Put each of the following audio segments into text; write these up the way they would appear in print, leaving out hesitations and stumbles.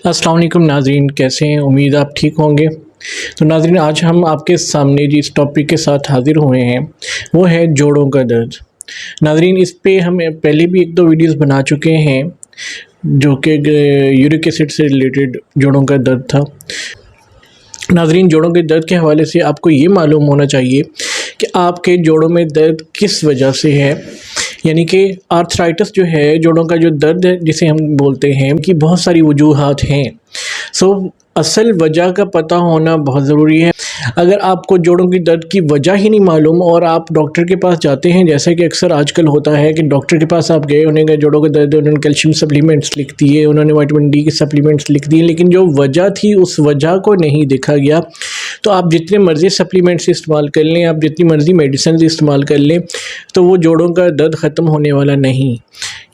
السلام علیکم ناظرین، کیسے ہیں؟ امید آپ ٹھیک ہوں گے۔ تو ناظرین، آج ہم آپ کے سامنے جس ٹاپک کے ساتھ حاضر ہوئے ہیں وہ ہے جوڑوں کا درد۔ ناظرین، اس پہ ہم پہلے بھی ایک دو ویڈیوز بنا چکے ہیں جو کہ یورک ایسڈ سے ریلیٹڈ جوڑوں کا درد تھا۔ ناظرین، جوڑوں کے درد کے حوالے سے آپ کو یہ معلوم ہونا چاہیے کہ آپ کے جوڑوں میں درد کس وجہ سے ہے، یعنی کہ آرتھرائٹس جو ہے، جوڑوں کا جو درد ہے جسے ہم بولتے ہیں، کہ بہت ساری وجوہات ہیں۔ اصل وجہ کا پتہ ہونا بہت ضروری ہے۔ اگر آپ کو جوڑوں کی درد کی وجہ ہی نہیں معلوم اور آپ ڈاکٹر کے پاس جاتے ہیں، جیسا کہ اکثر آج کل ہوتا ہے کہ ڈاکٹر کے پاس آپ گئے، انہیں جوڑوں کا درد ہے، انہوں نے کیلشیم سپلیمنٹس لکھ دیے، انہوں نے وٹامن ڈی کی سپلیمنٹس لکھ دیے، لیکن جو وجہ تھی اس وجہ کو نہیں دیکھا گیا، تو آپ جتنے مرضی سپلیمنٹس استعمال کر لیں، آپ جتنی مرضی میڈیسنز استعمال کر لیں، تو وہ جوڑوں کا درد ختم ہونے والا نہیں۔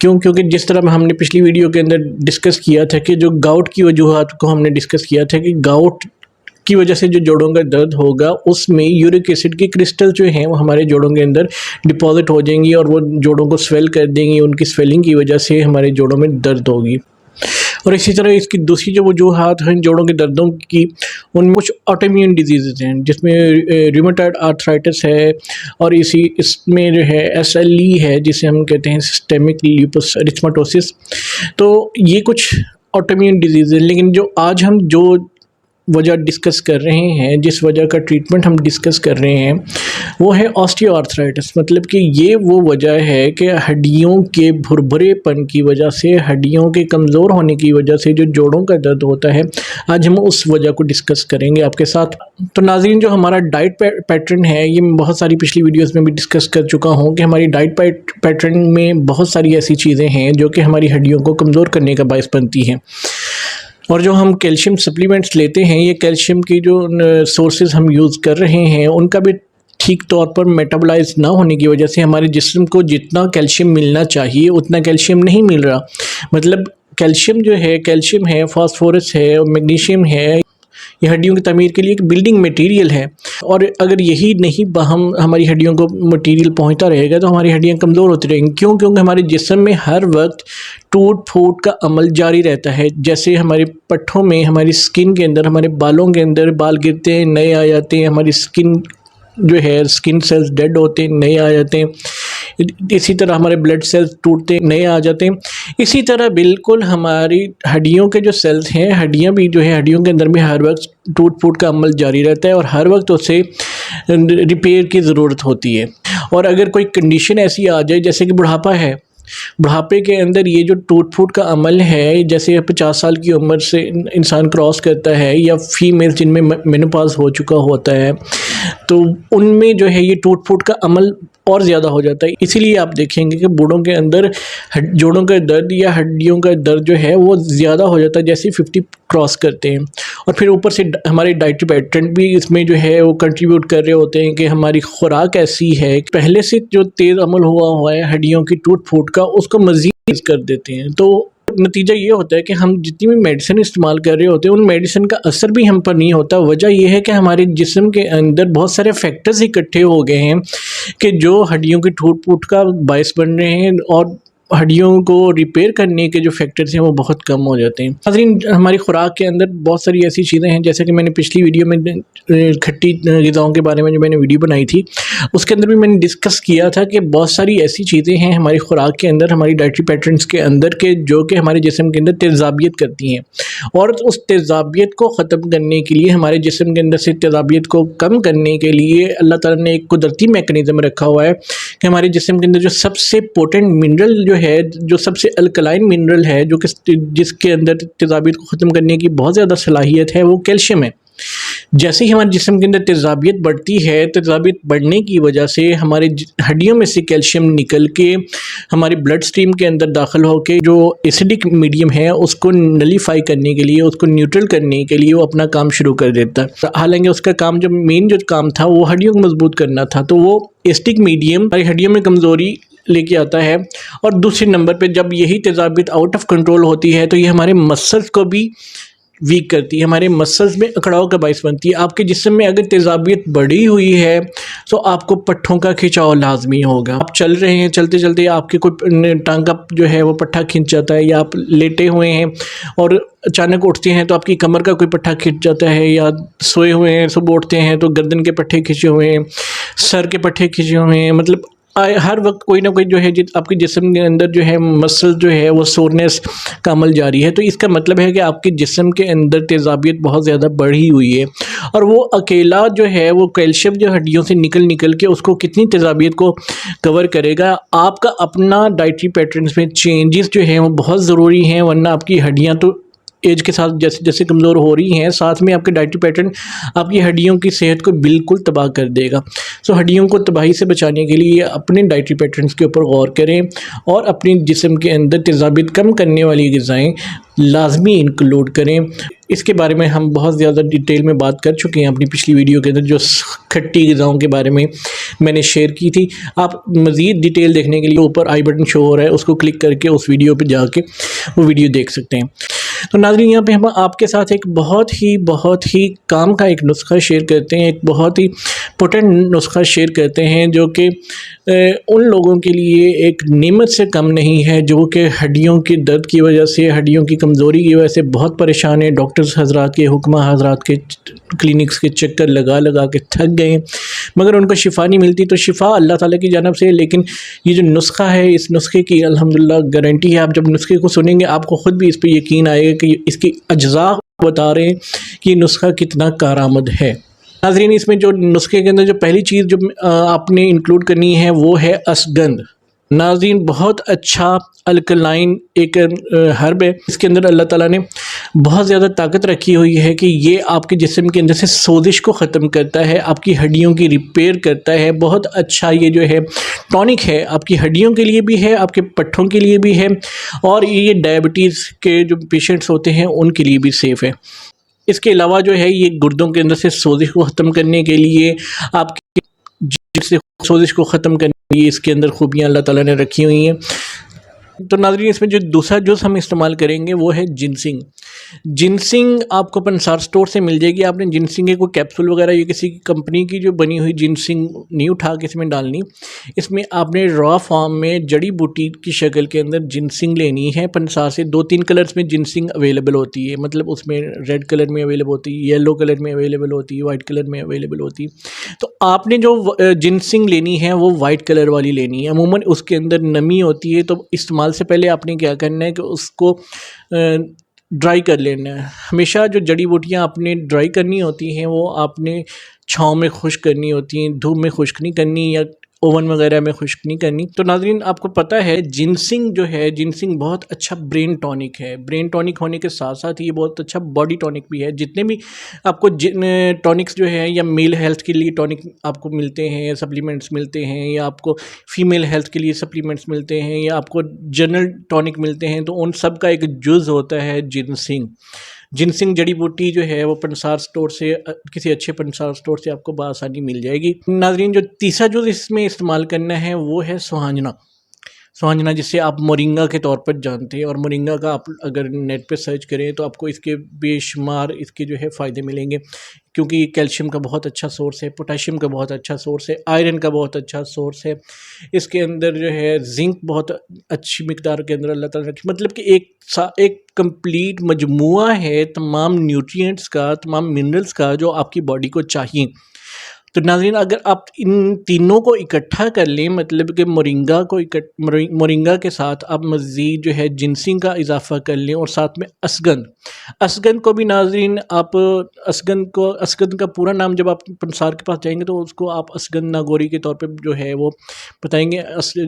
کیونکہ جس طرح ہم نے پچھلی ویڈیو کے اندر ڈسکس کیا تھا کہ جو گاؤٹ کی وجوہات کو ہم نے ڈسکس کیا تھا کہ گاؤٹ کی وجہ سے جو جوڑوں کا درد ہوگا، اس میں یورک ایسڈ کی کرسٹل جو ہیں وہ ہمارے جوڑوں کے اندر ڈپازٹ ہو جائیں گی اور وہ جوڑوں کو سویل کر دیں گی، ان کی سویلنگ کی وجہ سے ہمارے جوڑوں میں درد ہوگی۔ اور اسی طرح اس کی دوسری جو وجوہات ہیں جوڑوں کے دردوں کی، ان میں کچھ آٹو امیون ڈیزیزز ہیں، جس میں ریومیٹائڈ آرتھرائٹس ہے، اور اس میں جو ہے SLE ہے، جسے ہم کہتے ہیں سسٹمک لیوپس ارتھماٹوسس۔ تو یہ کچھ آٹو امیون ڈیزیز ہیں، لیکن جو آج ہم جو وجہ ڈسکس کر رہے ہیں، جس وجہ کا ٹریٹمنٹ ہم ڈسکس کر رہے ہیں، وہ ہے آسٹیو آرتھرائٹس۔ مطلب کہ یہ وہ وجہ ہے کہ ہڈیوں کے بھربھرے پن کی وجہ سے، ہڈیوں کے کمزور ہونے کی وجہ سے جو جوڑوں کا درد ہوتا ہے، آج ہم اس وجہ کو ڈسکس کریں گے آپ کے ساتھ۔ تو ناظرین، جو ہمارا ڈائٹ پیٹرن ہے، یہ میں بہت ساری پچھلی ویڈیوز میں بھی ڈسکس کر چکا ہوں کہ ہماری ڈائٹ پیٹرن میں بہت ساری ایسی چیزیں ہیں جو کہ ہماری ہڈیوں کو کمزور کرنے کا باعث بنتی ہیں۔ اور جو ہم کیلشیم سپلیمنٹس لیتے ہیں، یہ کیلشیم کی جو سورسز ہم یوز کر رہے ہیں، ان کا بھی ٹھیک طور پر میٹابلائز نہ ہونے کی وجہ سے ہمارے جسم کو جتنا کیلشیم ملنا چاہیے اتنا کیلشیم نہیں مل رہا۔ مطلب کیلشیم جو ہے، کیلشیم ہے، فاسفورس ہے، میگنیشیم ہے، یہ ہڈیوں کی تعمیر کے لیے ایک بلڈنگ میٹیریل ہے، اور اگر یہی نہیں ہماری ہڈیوں کو میٹیریل پہنچتا رہے گا تو ہماری ہڈیاں کمزور ہوتی رہیں گی۔ کیونکہ ہمارے جسم میں ہر وقت ٹوٹ پھوٹ کا عمل جاری رہتا ہے۔ جیسے ہمارے پٹھوں میں، ہماری سکن کے اندر، ہمارے بالوں کے اندر بال گرتے ہیں، نئے آ جاتے ہیں، ہماری سکن جو ہے، سکن سیلز ڈیڈ ہوتے ہیں، نئے آ جاتے ہیں، اسی طرح ہمارے بلڈ سیلز ٹوٹتے ہیں، نئے آ جاتے ہیں۔ اسی طرح بالکل ہماری ہڈیوں کے جو سیلز ہیں، ہڈیاں بھی جو ہے، ہڈیوں کے اندر بھی ہر وقت ٹوٹ پھوٹ کا عمل جاری رہتا ہے اور ہر وقت اسے ریپیئر کی ضرورت ہوتی ہے۔ اور اگر کوئی کنڈیشن ایسی آ جائے جیسے کہ بڑھاپا ہے، بڑھاپے کے اندر یہ جو ٹوٹ پھوٹ کا عمل ہے، جیسے 50 سال کی عمر سے انسان کراس کرتا ہے، یا فیمیل جن میں مینوپاز ہو چکا ہوتا ہے، تو ان میں جو ہے یہ ٹوٹ پھوٹ کا عمل اور زیادہ ہو جاتا ہے۔ اسی لیے آپ دیکھیں گے کہ بوڑھوں کے اندر جوڑوں کا درد یا ہڈیوں کا درد جو ہے وہ زیادہ ہو جاتا ہے جیسے 50 کراس کرتے ہیں۔ اور پھر اوپر سے ہمارے ڈائٹ پیٹرن بھی اس میں جو ہے وہ کنٹریبیوٹ کر رہے ہوتے ہیں کہ ہماری خوراک ایسی ہے کہ پہلے سے جو تیز عمل ہوا ہے ہڈیوں کی ٹوٹ پھوٹ کا، اس کو مزید تیز کر دیتے ہیں۔ تو نتیجہ یہ ہوتا ہے کہ ہم جتنی بھی میڈیسن استعمال کر رہے ہوتے ہیں، ان میڈیسن کا اثر بھی ہم پر نہیں ہوتا۔ وجہ یہ ہے کہ ہمارے جسم کے اندر بہت سارے فیکٹرز اکٹھے ہو گئے ہیں کہ جو ہڈیوں کی ٹوٹ پھوٹ کا باعث بن رہے ہیں، اور ہڈیوں کو ریپیئر کرنے کے جو فیکٹرز ہیں وہ بہت کم ہو جاتے ہیں۔ ناظرین، ہماری خوراک کے اندر بہت ساری ایسی چیزیں ہیں، جیسے کہ میں نے پچھلی ویڈیو میں کھٹی غذاؤں کے بارے میں جو میں نے ویڈیو بنائی تھی، اس کے اندر بھی میں نے ڈسکس کیا تھا کہ بہت ساری ایسی چیزیں ہیں ہماری خوراک کے اندر، ہماری ڈائٹری پیٹرنز کے اندر، کہ جو کہ ہمارے جسم کے اندر تیزابیت کرتی ہیں، اور اس تیزابیت کو ختم کرنے کے لیے، ہمارے جسم کے اندر سے تیزابیت کو کم کرنے کے لیے اللہ تعالیٰ نے ایک قدرتی میکنزم رکھا ہوا ہے کہ ہمارے جسم کے اندر جو سب سے پوٹنٹ منرل جو ہے، جو سب سے الکلائن منرل ہے، جو کہ جس کے اندر تیزابیت کو ختم کرنے کی بہت زیادہ صلاحیت ہے، وہ کیلشیم ہے۔ جیسے ہی ہمارے جسم کے اندر تیزابیت بڑھتی ہے، تیزابیت بڑھنے کی وجہ سے ہمارے ہڈیوں میں سے کیلشیم نکل کے ہمارے بلڈ سٹریم کے اندر داخل ہو کے جو ایسیڈک میڈیم ہے اس کو نلیفائی کرنے کے لیے، اس کو نیوٹرل کرنے کے لیے وہ اپنا کام شروع کر دیتا ہے۔ حالانکہ اس کا کام جو مین جو کام تھا وہ ہڈیوں کو مضبوط کرنا تھا، تو وہ ایسیڈک میڈیم ہماری ہڈیوں میں کمزوری لے کے آتا ہے۔ اور دوسرے نمبر پہ جب یہی تیزابیت آؤٹ آف کنٹرول ہوتی ہے تو یہ ہمارے مسلز کو بھی ویک کرتی ہے، ہمارے مسلز میں اکڑاؤ کا باعث بنتی ہے۔ آپ کے جسم میں اگر تیزابیت بڑھی ہوئی ہے تو آپ کو پٹھوں کا کھنچاؤ لازمی ہوگا۔ آپ چل رہے ہیں، چلتے چلتے آپ کے کوئی ٹانگ کا جو ہے وہ پٹھا کھنچ جاتا ہے، یا آپ لیٹے ہوئے ہیں اور اچانک اٹھتے ہیں تو آپ کی کمر کا کوئی پٹھا کھنچ جاتا ہے، یا سوئے ہوئے ہیں صبح اٹھتے ہیں تو گردن کے پٹھے کھنچے ہوئے ہیں، سر کے پٹھے کھنچے ہوئے ہیں، مطلب ہر وقت کوئی نہ کوئی جو ہے آپ کے جسم کے اندر جو ہے مسل جو ہے وہ سورنیس کا عمل جاری ہے، تو اس کا مطلب ہے کہ آپ کے جسم کے اندر تیزابیت بہت زیادہ بڑھی ہوئی ہے، اور وہ اکیلا جو ہے وہ کیلشیم جو ہڈیوں سے نکل کے اس کو کتنی تیزابیت کو کور کرے گا۔ آپ کا اپنا ڈائٹری پیٹرنز میں چینجز جو ہیں وہ بہت ضروری ہیں، ورنہ آپ کی ہڈیاں تو ایج کے ساتھ جیسے جیسے کمزور ہو رہی ہیں، ساتھ میں آپ کے ڈائٹری پیٹرن آپ کی ہڈیوں کی صحت کو بالکل تباہ کر دے گا۔ سو ہڈیوں کو تباہی سے بچانے کے لیے اپنے ڈائٹری پیٹرنز کے اوپر غور کریں، اور اپنے جسم کے اندر تیزابیت کم کرنے والی غذائیں لازمی انکلوڈ کریں۔ اس کے بارے میں ہم بہت زیادہ ڈیٹیل میں بات کر چکے ہیں اپنی پچھلی ویڈیو کے اندر، جو کھٹی غذاؤں کے بارے میں نے شیئر کی تھی۔ آپ مزید ڈیٹیل دیکھنے کے لیے اوپر آئی بٹن شو ہو رہا ہے، اس کو کلک کر کے اس ویڈیو پہ جا کے وہ ویڈیو دیکھ سکتے ہیں۔ تو ناظرین، یہاں پہ ہم آپ کے ساتھ ایک بہت ہی کام کا ایک نسخہ شیئر کرتے ہیں، ایک بہت ہی پوٹنٹ نسخہ شیئر کرتے ہیں، جو کہ ان لوگوں کے لیے ایک نعمت سے کم نہیں ہے جو کہ ہڈیوں کے درد کی وجہ سے، ہڈیوں کی کمزوری کی وجہ سے بہت پریشان ہیں، ڈاکٹرز حضرات کے، حکمہ حضرات کے کلینکس کے چکر لگا کے تھک گئے ہیں، مگر ان کو شفا نہیں ملتی۔ تو شفا اللہ تعالیٰ کی جانب سے ہے، لیکن یہ جو نسخہ ہے، اس نسخے کی الحمدللہ گارنٹی ہے۔ آپ جب نسخے کو سنیں گے آپ کو خود بھی اس پہ یقین آئے گا کہ اس کی اجزاء بتا رہے ہیں کہ یہ نسخہ کتنا کارآمد ہے۔ ناظرین، اس میں جو نسخے کے اندر جو پہلی چیز جو آپ نے انکلوڈ کرنی ہے وہ ہے اسگند۔ ناظرین، بہت اچھا الکلائن ایک ہرب ہے، اس کے اندر اللہ تعالیٰ نے بہت زیادہ طاقت رکھی ہوئی ہے کہ یہ آپ کے جسم کے اندر سے سوزش کو ختم کرتا ہے، آپ کی ہڈیوں کی ریپیئر کرتا ہے۔ بہت اچھا یہ جو ہے ٹونک ہے، آپ کی ہڈیوں کے لیے بھی ہے، آپ کے پٹھوں کے لیے بھی ہے، اور یہ ڈائبٹیز کے جو پیشنٹس ہوتے ہیں ان کے لیے بھی سیف ہے۔ اس کے علاوہ جو ہے یہ گردوں کے اندر سے سوزش کو ختم کرنے کے لیے، آپ کے جسم سے سوزش کو ختم کرنے کے لیے اس کے اندر خوبیاں اللہ تعالیٰ نے رکھی ہوئی ہیں۔ تو ناظرین، اس میں جو دوسرا جز ہم استعمال کریں گے وہ ہے جنسنگ۔ جنسنگ آپ کو پنسار سٹور سے مل جائے گی۔ آپ نے جنسنگ کے کوئی کیپسول وغیرہ یا کسی کمپنی کی جو بنی ہوئی جنسنگ نہیں اٹھا کے اس میں ڈالنی، اس میں آپ نے را فارم میں جڑی بوٹی کی شکل کے اندر جنسنگ لینی ہے۔ پنسار سے 2-3 کلرز میں جنسنگ اویلیبل ہوتی ہے، مطلب اس میں ریڈ کلر میں اویلیبل ہوتی ہے، یلو کلر میں اویلیبل ہوتی ہے، وائٹ کلر میں اویلیبل ہوتی ہے۔ تو آپ نے جو جنسنگ لینی ہے وہ وائٹ کلر والی لینی ہے۔ عموماً اس کے اندر نمی ہوتی ہے، تو استعمال سے پہلے آپ نے کیا کرنا ہے کہ اس کو ڈرائی کر لینا ہے۔ ہمیشہ جو جڑی بوٹیاں آپ نے ڈرائی کرنی ہوتی ہیں وہ آپ نے چھاؤں میں خشک کرنی ہوتی ہیں، دھوپ میں خشک نہیں کرنی یا اوون وغیرہ میں خشک نہیں کرنی۔ تو ناظرین، آپ کو پتہ ہے جنسنگ جو ہے، جنسنگ بہت اچھا برین ٹونک ہے۔ برین ٹونک ہونے کے ساتھ ساتھ یہ بہت اچھا باڈی ٹونک بھی ہے۔ جتنے بھی آپ کو ٹونکس جو ہے یا میل ہیلتھ کے لیے ٹونک آپ کو ملتے ہیں، سپلیمنٹس ملتے ہیں، یا آپ کو فیمیل ہیلتھ کے لیے سپلیمنٹس ملتے ہیں، یا آپ کو جنرل ٹونک ملتے ہیں، تو ان سب کا ایک جز ہوتا ہے جنسنگ۔ جنسنگ جڑی بوٹی جو ہے وہ پنسار سٹور سے، کسی اچھے پنسار سٹور سے آپ کو بآسانی مل جائے گی۔ ناظرین، جو تیسرا جو اس میں استعمال کرنا ہے وہ ہے سوہانجنا۔ سوہانجنا جسے آپ مورنگا کے طور پر جانتے ہیں، اور مورنگا کا آپ اگر نیٹ پہ سرچ کریں تو آپ کو اس کے بے شمار اس کے جو ہے فائدے ملیں گے، کیونکہ یہ کیلشیم کا بہت اچھا سورس ہے، پوٹاشیم کا بہت اچھا سورس ہے، آئرن کا بہت اچھا سورس ہے۔ اس کے اندر جو ہے زنک بہت اچھی مقدار کے اندر اللہ تعالیٰ نے، مطلب کہ ایک کمپلیٹ مجموعہ ہے تمام نیوٹرینٹس کا، تمام منرلز کا جو آپ کی باڈی کو چاہیے۔ تو ناظرین، اگر آپ ان تینوں کو اکٹھا کر لیں، مطلب کہ مورنگا کے ساتھ آپ مزید جو ہے جنسنگ کا اضافہ کر لیں، اور ساتھ میں اسگند کو بھی ناظرین، آپ اسگند کا پورا نام جب آپ پنسار کے پاس جائیں گے تو اس کو آپ اسگند ناگوری کے طور پہ جو ہے وہ بتائیں گے۔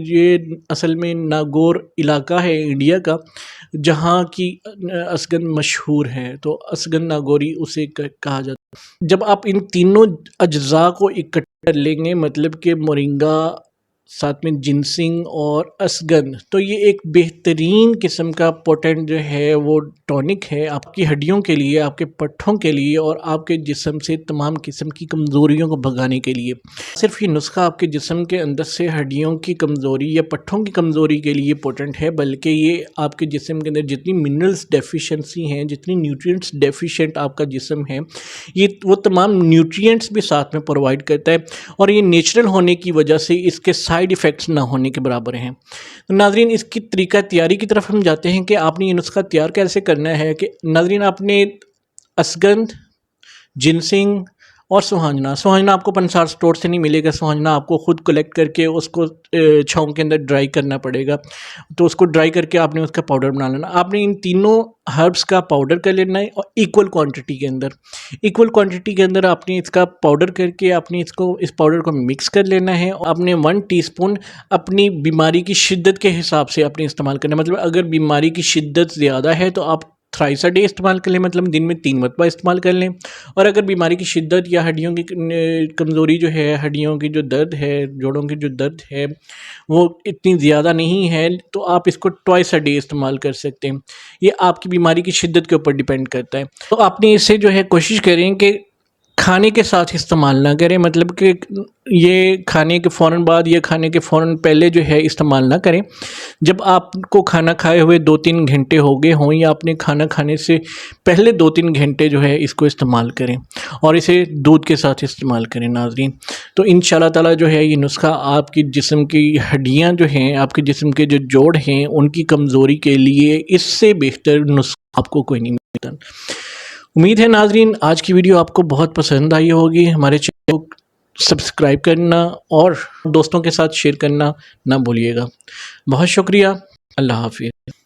یہ اصل میں ناگور علاقہ ہے انڈیا کا، جہاں کی اسگند مشہور ہے، تو اسگند ناگوری اسے کہا جاتا ہے۔ جب آپ ان تینوں اجزاء کو اکٹھا کر لیں گے، مطلب کہ مورنگا، ساتھ میں جنسنگ اور اسگن، تو یہ ایک بہترین قسم کا پوٹنٹ جو ہے وہ ٹونک ہے آپ کی ہڈیوں کے لیے، آپ کے پٹھوں کے لیے اور آپ کے جسم سے تمام قسم کی کمزوریوں کو بھگانے کے لیے۔ صرف یہ نسخہ آپ کے جسم کے اندر سے ہڈیوں کی کمزوری یا پٹھوں کی کمزوری کے لیے پوٹنٹ ہے، بلکہ یہ آپ کے جسم کے اندر جتنی منرلز ڈیفیشنسی ہیں، جتنی نیوٹرینٹس ڈیفیشینٹ آپ کا جسم ہے، یہ وہ تمام نیوٹرینٹس بھی ساتھ میں پرووائڈ کرتا ہے، اور یہ نیچرل ہونے کی وجہ سے اس کے سائیڈ ایفیکٹس نہ ہونے کے برابر ہیں۔ تو ناظرین، اس کی طریقہ تیاری کی طرف ہم جاتے ہیں کہ آپ نے یہ نسخہ تیار کیسے کرنا ہے۔ کہ ناظرین، آپ نے اسگندھ، جنسنگ اور سوہانجنا آپ کو پنسار سٹور سے نہیں ملے گا، سوہانجنا آپ کو خود کلیکٹ کر کے اس کو چھاؤں کے اندر ڈرائی کرنا پڑے گا، تو اس کو ڈرائی کر کے آپ نے اس کا پاؤڈر بنا لینا۔ آپ نے ان تینوں ہربس کا پاؤڈر کر لینا ہے اور ایکول کوانٹٹی کے اندر آپ نے اس کا پاؤڈر کر کے آپ نے اس پاؤڈر کو مکس کر لینا ہے، اور آپ نے 1 ٹی اسپون اپنی بیماری کی شدت کے حساب سے آپ نے استعمال کرنا ہے۔ مطلب اگر بیماری کی شدت زیادہ ہے تو آپ تھرائس اے ڈے استعمال کر لیں، مطلب دن میں 3 مرتبہ استعمال کر لیں، اور اگر بیماری کی شدت یا ہڈیوں کی کمزوری جو ہے، ہڈیوں کی جو درد ہے، جوڑوں کی جو درد ہے وہ اتنی زیادہ نہیں ہے، تو آپ اس کو ٹوائس اے ڈے استعمال کر سکتے ہیں۔ یہ آپ کی بیماری کی شدت کے اوپر ڈیپینڈ کرتا ہے۔ تو آپ نے اسے جو ہے کوشش کریں کہ کھانے کے ساتھ استعمال نہ کریں، مطلب کہ یہ کھانے کے فوراً بعد یا کھانے کے فوراً پہلے جو ہے استعمال نہ کریں۔ جب آپ کو کھانا کھائے ہوئے 2-3 گھنٹے ہو گئے ہوں یا اپنے کھانا کھانے سے پہلے 2-3 گھنٹے جو ہے اس کو استعمال کریں، اور اسے دودھ کے ساتھ استعمال کریں ناظرین۔ تو انشاءاللہ تعالیٰ جو ہے یہ نسخہ آپ کی جسم کی ہڈیاں جو ہیں، آپ کے جسم کے جو جوڑ ہیں، ان کی کمزوری کے لیے اس سے بہتر نسخہ آپ کو کوئی نہیں ملتا۔ امید ہے ناظرین آج کی ویڈیو آپ کو بہت پسند آئی ہوگی۔ ہمارے چینل کو سبسکرائب کرنا اور دوستوں کے ساتھ شیئر کرنا نہ بھولیے گا۔ بہت شکریہ، اللہ حافظ۔